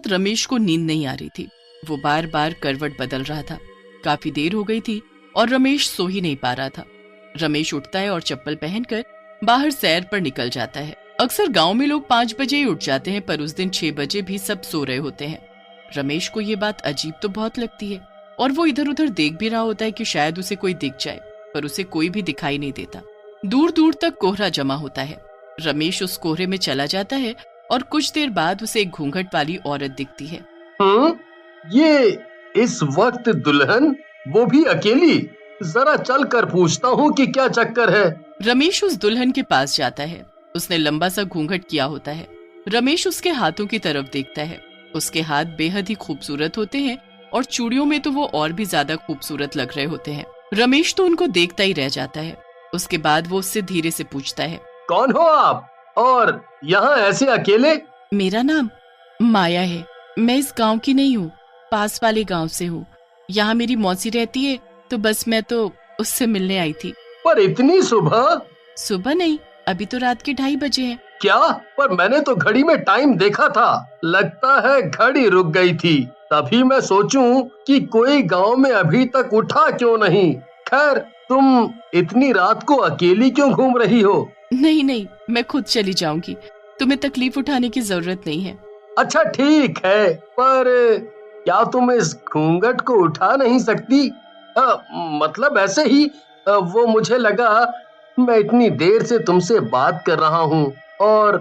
रमेश को नींद नहीं आ रही थी। वो बार बार करवट बदल रहा था। काफी देर हो गई थी और रमेश सो ही नहीं पा रहा था। रमेश उठता है और चप्पल पहनकर बाहर सैर पर निकल जाता है। अक्सर गांव में लोग 5 बजे ही उठ जाते हैं, पर उस दिन 6 बजे भी सब सो रहे होते हैं। रमेश को ये बात अजीब तो बहुत लगती है और वो इधर उधर देख भी रहा होता है कि शायद उसे कोई दिख जाए, पर उसे कोई भी दिखाई नहीं देता। दूर दूर तक कोहरा जमा होता है। रमेश उस कोहरे में चला जाता है और कुछ देर बाद उसे एक घूंघट वाली औरत दिखती है। ये इस वक्त दुल्हन, वो भी अकेली? जरा चल कर पूछता हूँ कि क्या चक्कर है। रमेश उस दुल्हन के पास जाता है। उसने लंबा सा घूंघट किया होता है। रमेश उसके हाथों की तरफ देखता है। उसके हाथ बेहद ही खूबसूरत होते हैं और चूड़ियों में तो वो और भी ज्यादा खूबसूरत लग रहे होते हैं। रमेश तो उनको देखता ही रह जाता है। उसके बाद वो उससे धीरे से पूछता है, कौन हो आप और यहाँ ऐसे अकेले? मेरा नाम माया है। मैं इस गांव की नहीं हूँ, पास वाले गांव से हूँ। यहाँ मेरी मौसी रहती है, तो बस मैं तो उससे मिलने आई थी। पर इतनी सुबह? सुबह नहीं, अभी तो रात के 2:30 बजे हैं। क्या? पर मैंने तो घड़ी में टाइम देखा था। लगता है घड़ी रुक गई थी। तभी मैं सोचूं कि कोई गांव में अभी तक उठा क्यों नहीं। खैर, तुम इतनी रात को अकेली क्यों घूम रही हो? नहीं नहीं, मैं खुद चली जाऊंगी, तुम्हें तकलीफ उठाने की जरूरत नहीं है। अच्छा ठीक है, पर क्या तुम इस घूंघट को उठा नहीं सकती? मतलब ऐसे ही, वो मुझे लगा मैं इतनी देर से तुमसे बात कर रहा हूँ और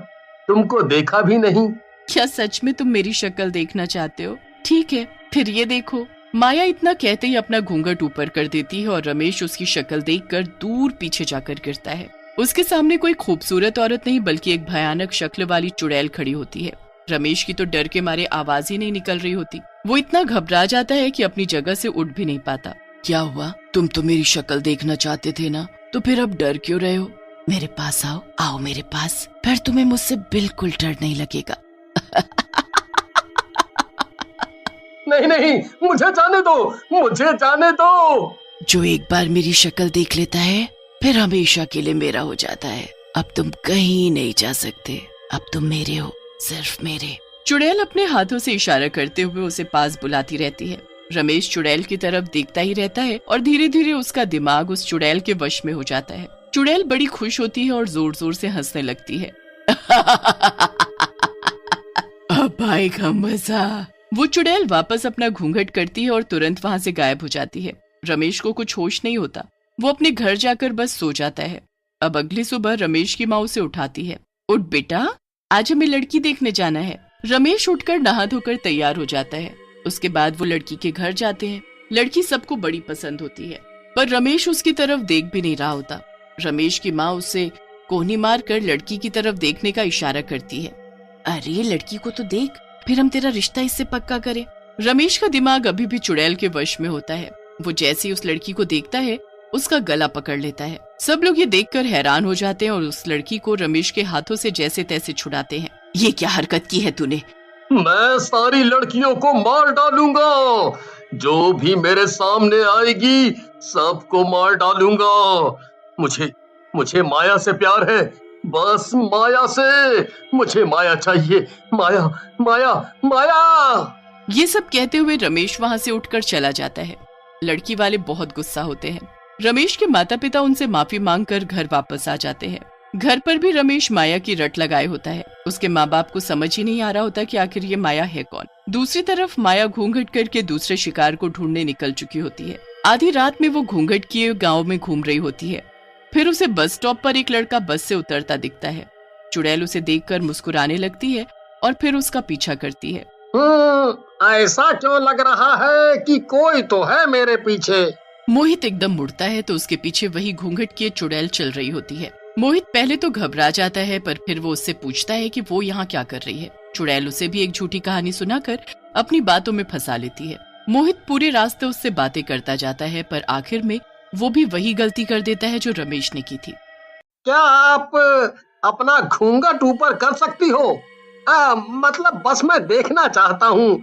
तुमको देखा भी नहीं। क्या सच में तुम मेरी शक्ल देखना चाहते हो? ठीक है, फिर ये देखो। माया इतना कहते ही अपना घूंघट ऊपर कर देती है और रमेश उसकी शक्ल देखकर दूर पीछे जाकर गिरता है। उसके सामने कोई खूबसूरत औरत नहीं बल्कि एक भयानक शक्ल वाली चुड़ैल खड़ी होती है। रमेश की तो डर के मारे आवाज ही नहीं निकल रही होती। वो इतना घबरा जाता है कि अपनी जगह से उठ भी नहीं पाता। क्या हुआ? तुम तो मेरी शक्ल देखना चाहते थे ना, तो फिर अब डर क्यों रहे हो? मेरे पास आओ, आओ मेरे पास, फिर तुम्हें मुझसे बिल्कुल डर नहीं लगेगा। नहीं नहीं, मुझे जाने दो, मुझे जाने दो। जो एक बार मेरी शक्ल देख लेता है फिर हमेशा के लिए मेरा हो जाता है। अब तुम कहीं नहीं जा सकते, अब तुम मेरे हो, सिर्फ मेरे। चुड़ैल अपने हाथों से इशारा करते हुए उसे पास बुलाती रहती है। रमेश चुड़ैल की तरफ देखता ही रहता है और धीरे धीरे उसका दिमाग उस चुड़ैल के वश में हो जाता है। चुड़ैल बड़ी खुश होती है और जोर जोर से हंसने लगती है। अब आएगा मजा। वो चुड़ैल वापस अपना घूंघट करती है और तुरंत वहाँ से गायब हो जाती है। रमेश को कुछ होश नहीं होता। वो अपने घर जाकर बस सो जाता है। अब अगली सुबह रमेश की माँ उसे उठाती है। उठ बेटा, आज हमें लड़की देखने जाना है। रमेश उठकर नहा धोकर तैयार हो जाता है। उसके बाद वो लड़की के घर जाते हैं। लड़की सबको बड़ी पसंद होती है, पर रमेश उसकी तरफ देख भी नहीं रहा होता। रमेश की माँ उसे कोहनी मार कर लड़की की तरफ देखने का इशारा करती है। अरे लड़की को तो देख, फिर हम तेरा रिश्ता इससे पक्का करें। रमेश का दिमाग अभी भी चुड़ैल के वश में होता है। वो जैसे ही उस लड़की को देखता है उसका गला पकड़ लेता है। सब लोग ये देखकर हैरान हो जाते हैं और उस लड़की को रमेश के हाथों से जैसे तैसे छुड़ाते हैं। ये क्या हरकत की है तूने? मैं सारी लड़कियों को मार डालूंगा, जो भी मेरे सामने आएगी सबको मार डालूंगा। मुझे माया से प्यार है, बस माया से। मुझे माया चाहिए, माया माया माया। ये सब कहते हुए रमेश वहाँ से उठकर चला जाता है। लड़की वाले बहुत गुस्सा होते हैं। रमेश के माता पिता उनसे माफी मांगकर घर वापस आ जाते हैं। घर पर भी रमेश माया की रट लगाए होता है। उसके माँ बाप को समझ ही नहीं आ रहा होता कि आखिर ये माया है कौन। दूसरी तरफ माया घूंघट करके दूसरे शिकार को ढूंढने निकल चुकी होती है। आधी रात में वो घूंघट किए गाँव में घूम रही होती है। फिर उसे बस स्टॉप पर एक लड़का बस से उतरता दिखता है। चुड़ैल उसे देखकर मुस्कुराने लगती है और फिर उसका पीछा करती है। ऐसा क्यों लग रहा है कि कोई तो है मेरे पीछे। मोहित एकदम मुड़ता है तो उसके पीछे वही घूंघट किए चुड़ैल चल रही होती है। मोहित पहले तो घबरा जाता है, पर फिर वो उससे पूछता है कि वो यहाँ क्या कर रही है। चुड़ैल उसे भी एक झूठी कहानी सुनाकर अपनी बातों में फंसा लेती है। मोहित पूरे रास्ते उससे बातें करता जाता है, पर आखिर में वो भी वही गलती कर देता है जो रमेश ने की थी। क्या आप अपना घूंघट ऊपर कर सकती हो? मतलब बस मैं देखना चाहता हूँ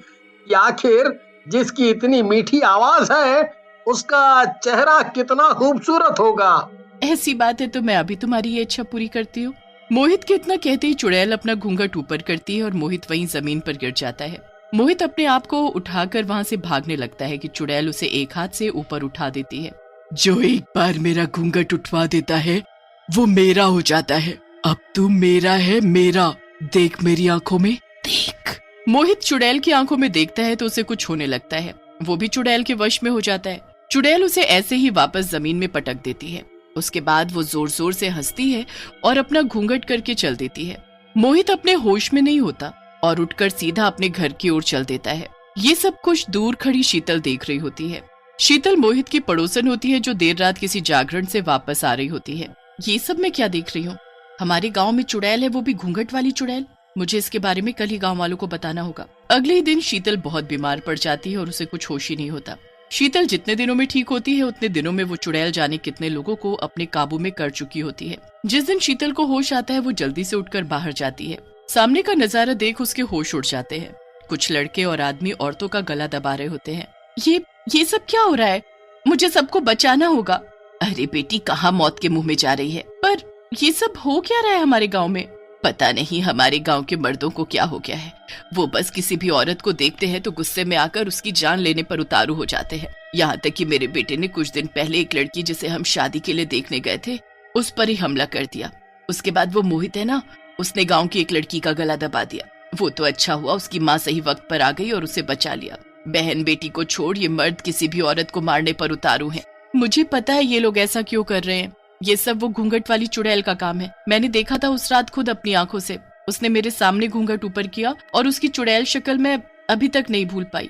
कि आखिर जिसकी इतनी मीठी आवाज है उसका चेहरा कितना खूबसूरत होगा। ऐसी बात है तो मैं अभी तुम्हारी ये इच्छा पूरी करती हूँ। मोहित के इतना कहते ही चुड़ैल अपना घूंघट ऊपर करती है और मोहित वहीं जमीन पर गिर जाता है। मोहित अपने आप को उठाकर वहां से भागने लगता है कि चुड़ैल उसे एक हाथ से ऊपर उठा देती है। जो एक बार मेरा घूंघट उठवा देता है वो मेरा हो जाता है। अब तू मेरा है, मेरा। देख मेरी आंखों में, देख। मोहित चुड़ैल की आंखों में देखता है तो उसे कुछ होने लगता है। वो भी चुड़ैल के वश में हो जाता है। चुड़ैल उसे ऐसे ही वापस जमीन में पटक देती है। उसके बाद वो जोर जोर से हंसती है और अपना घूंघट करके चल देती है। मोहित अपने होश में नहीं होता और उठकर सीधा अपने घर की ओर चल देता है। ये सब कुछ दूर खड़ी शीतल देख रही होती है। शीतल मोहित की पड़ोसन होती है जो देर रात किसी जागरण से वापस आ रही होती है। ये सब मैं क्या देख रही हूँ? हमारे गांव में चुड़ैल है, वो भी घूंघट वाली चुड़ैल। मुझे इसके बारे में कल ही गांव वालों को बताना होगा। अगले ही दिन शीतल बहुत बीमार पड़ जाती है और उसे कुछ होश ही नहीं होता। शीतल जितने दिनों में ठीक होती है उतने दिनों में वो चुड़ैल जाने कितने लोगों को अपने काबू में कर चुकी होती है। जिस दिन शीतल को होश आता है वो जल्दी से उठकर बाहर जाती है। सामने का नजारा देख उसके होश उड़ जाते हैं। कुछ लड़के और आदमी औरतों का गला दबा रहे होते हैं। ये सब क्या हो रहा है? मुझे सबको बचाना होगा। अरे बेटी, कहाँ मौत के मुंह में जा रही है? पर ये सब हो क्या रहा है हमारे गांव में? पता नहीं हमारे गांव के मर्दों को क्या हो गया है। वो बस किसी भी औरत को देखते हैं तो गुस्से में आकर उसकी जान लेने पर उतारू हो जाते हैं। यहाँ तक कि मेरे बेटे ने कुछ दिन पहले एक लड़की जिसे हम शादी के लिए देखने गए थे उस पर ही हमला कर दिया। उसके बाद वो मोहित है ना, उसने गांव की एक लड़की का गला दबा दिया। वो तो अच्छा हुआ उसकी माँ सही वक्त पर आ गई और उसे बचा लिया। बहन बेटी को छोड़ ये मर्द किसी भी औरत को मारने पर उतारू हैं। मुझे पता है ये लोग ऐसा क्यों कर रहे हैं। ये सब वो घूंघट वाली चुड़ैल का काम है। मैंने देखा था उस रात खुद अपनी आंखों से। उसने मेरे सामने घूंघट ऊपर किया और उसकी चुड़ैल शक्ल मैं अभी तक नहीं भूल पाई।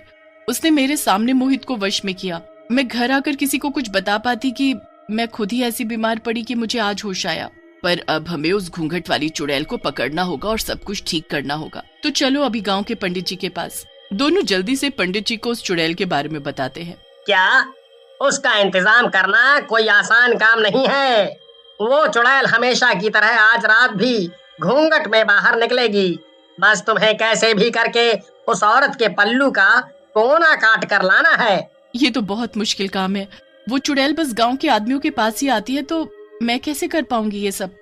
उसने मेरे सामने मोहित को वश में किया। मैं घर आकर किसी को कुछ बता पाती कि मैं खुद ही ऐसी बीमार पड़ी कि मुझे आज होश आया। पर अब हमें उस घूंघट वाली चुड़ैल को पकड़ना होगा और सब कुछ ठीक करना होगा। तो चलो अभी गांव के पंडित जी के पास। दोनों जल्दी से पंडित जी को उस चुड़ैल के बारे में बताते हैं। क्या उसका इंतजाम करना कोई आसान काम नहीं है। वो चुड़ैल हमेशा की तरह आज रात भी घूंघट में बाहर निकलेगी। बस तुम्हें कैसे भी करके उस औरत के पल्लू का कोना काट कर लाना है। ये तो बहुत मुश्किल काम है। वो चुड़ैल बस गांव के आदमियों के पास ही आती है तो मैं कैसे कर पाऊंगी ये सब?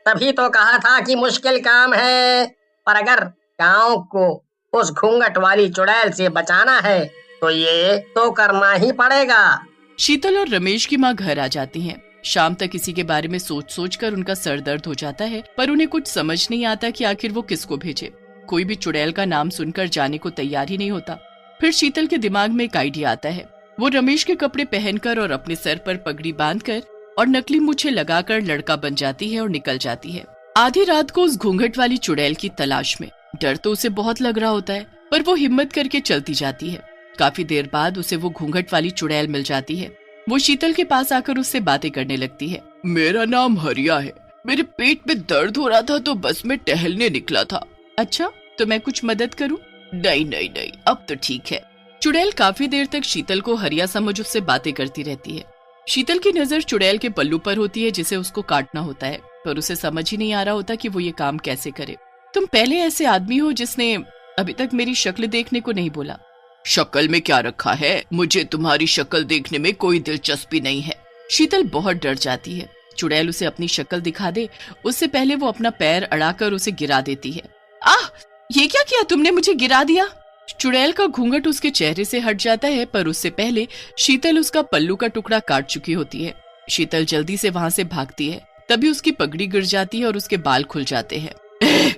तभी तो कहा था कि मुश्किल काम है। पर अगर गांव को उस घूंघट वाली चुड़ैल से बचाना है तो ये तो करना ही पड़ेगा। शीतल और रमेश की माँ घर आ जाती हैं। शाम तक इसी के बारे में सोच सोच कर उनका सर दर्द हो जाता है, पर उन्हें कुछ समझ नहीं आता कि आखिर वो किसको भेजे। कोई भी चुड़ैल का नाम सुनकर जाने को तैयार ही नहीं होता। फिर शीतल के दिमाग में एक आइडिया आता है। वो रमेश के कपड़े पहनकर और अपने सर पर पगड़ी बांधकर और नकली मूछें लगाकर लड़का बन जाती है और निकल जाती है। आधी रात को उस घूंघट वाली चुड़ैल की तलाश में। डर तो उसे बहुत लग रहा होता है, पर वो हिम्मत करके चलती जाती है। काफी देर बाद उसे वो घूंघट वाली चुड़ैल मिल जाती है। वो शीतल के पास आकर उससे बातें करने लगती है। मेरा नाम हरिया है। मेरे पेट में दर्द हो रहा था तो बस मैं टहलने निकला था। अच्छा, तो मैं कुछ मदद करूं? नहीं नहीं नहीं, अब तो ठीक है। चुड़ैल काफी देर तक शीतल को हरिया समझ उससे बातें करती रहती है। शीतल की नजर चुड़ैल के पल्लू पर होती है जिसे उसको काटना होता है, पर उसे समझ ही नहीं आ रहा होता कि वो ये काम कैसे करे। तुम पहले ऐसे आदमी हो जिसने अभी तक मेरी शक्ल देखने को नहीं बोला। शक्ल में क्या रखा है? मुझे तुम्हारी शक्ल देखने में कोई दिलचस्पी नहीं है। शीतल बहुत डर जाती है। चुड़ैल उसे अपनी शक्ल दिखा दे उससे पहले वो अपना पैर अड़ाकर उसे गिरा देती है। आह, ये क्या किया तुमने? मुझे गिरा दिया। चुड़ैल का घूंघट उसके चेहरे से हट जाता है, पर उससे पहले शीतल उसका पल्लू का टुकड़ा काट चुकी होती है। शीतल जल्दी से वहां से भागती है। तभी उसकी पगड़ी गिर जाती है और उसके बाल खुल जाते हैं।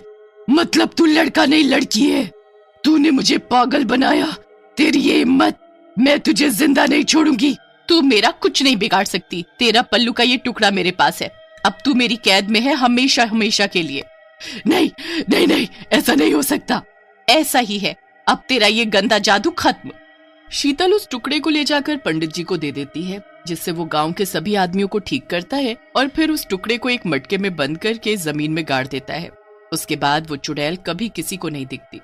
मतलब तू लड़का नहीं लड़की है? तूने मुझे पागल बनाया। तेरी ये हिम्मत, मैं तुझे जिंदा नहीं छोड़ूंगी। तू मेरा कुछ नहीं बिगाड़ सकती। तेरा पल्लू का ये टुकड़ा मेरे पास है। अब तू मेरी कैद में है हमेशा हमेशा के लिए। नहीं नहीं नहीं, ऐसा नहीं हो सकता। ऐसा ही है। अब तेरा ये गंदा जादू खत्म। शीतल उस टुकड़े को ले जाकर पंडित जी को दे देती है, जिससे वो गांव के सभी आदमियों को ठीक करता है और फिर उस टुकड़े को एक मटके में बंद करके जमीन में गाड़ देता है। उसके बाद वो चुड़ैल कभी किसी को नहीं दिखती।